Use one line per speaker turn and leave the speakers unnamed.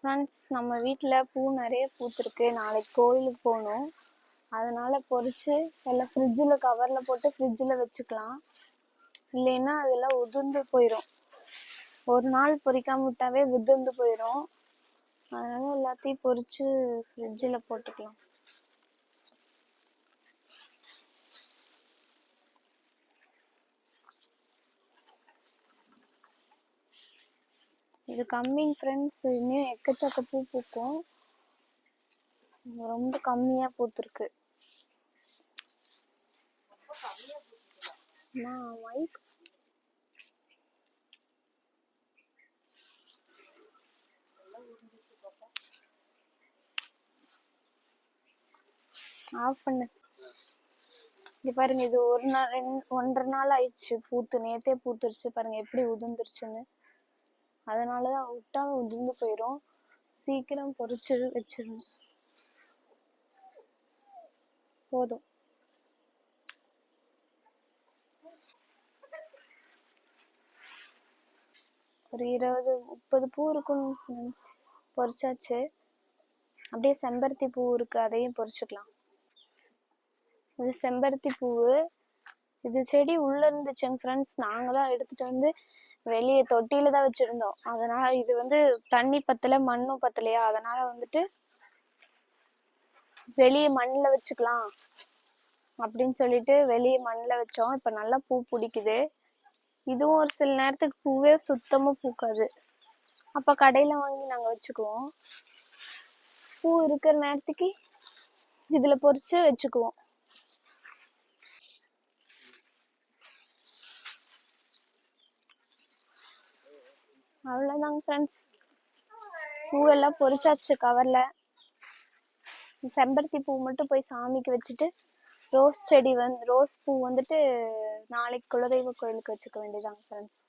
Friends, நம்ம வீட்டில் பூ நிறைய பூத்துருக்கு. நாளைக்கு கோயிலுக்கு போகணும். அதனால் பொறிச்சு எல்லாம் ஃப்ரிட்ஜில் கவரில் போட்டு ஃப்ரிட்ஜில் வச்சுக்கலாம். இல்லைன்னா அதெல்லாம் உதிர்ந்து போயிடும். ஒரு நாள் பொறிக்காம விட்டாவே உதிர்ந்து போயிடும். அதனால் எல்லாத்தையும் பொறிச்சு ஃப்ரிட்ஜில் போட்டுக்கலாம். இது கம்மிங் ஃப்ரெண்ட்ஸ். இன்னும் எக்கச்சக்க பூ பூக்கும். ரொம்ப கம்மியாக பூத்துருக்கு. மைக் ஆஃப் பண்ணு. இங்க பாருங்க, இது ஒரு நாள் 1.5 நாள் ஆயிடுச்சு பூத்து. நேத்தே பூத்துருச்சு பாருங்க எப்படி உதிர்ந்துருச்சுன்னு. அதனாலதான் விட்டா உதிர்ந்து போயிடும். சீக்கிரம் பொறிச்சு வச்சிடணும். போதும். ஒரு 20-30 பூ இருக்கும். பொறிச்சாச்சு. அப்படியே செம்பருத்தி பூ இருக்கு, அதையும் பொறிச்சுக்கலாம். இது செம்பருத்தி பூவு. இது செடி உள்ள இருந்துச்சுங்க ஃப்ரெண்ட்ஸ். நாங்க தான் எடுத்துட்டு வந்து வெளியே தொட்டியில தான் வச்சிருந்தோம். அதனால இது தண்ணி பத்தல, மண்ணும் பத்தலையா, அதனால வெளியே மண்ணில் வச்சுக்கலாம் அப்படின்னு சொல்லிட்டு வெளியே மண்ணில் வச்சோம். இப்ப நல்லா பூ பிடிக்குது. இதுவும் ஒரு சில நேரத்துக்கு பூவே சுத்தமா பூக்காது. அப்ப கடையில வாங்கி நாங்க வச்சுக்குவோம். பூ இருக்கிற நேரத்துக்கு இதுல பொறிச்சு வச்சுக்குவோம். அவ்வளவுதாங்க ஃப்ரெண்ட்ஸ். பூவெல்லாம் பொறிச்சாச்சு கவர்ல. செம்பருத்தி பூ மட்டும் போய் சாமிக்கு வச்சுட்டு, ரோஸ் பூ நாளைக்கு குலதெய்வ கோயிலுக்கு வச்சுக்க வேண்டியதாங்க ஃப்ரெண்ட்ஸ்.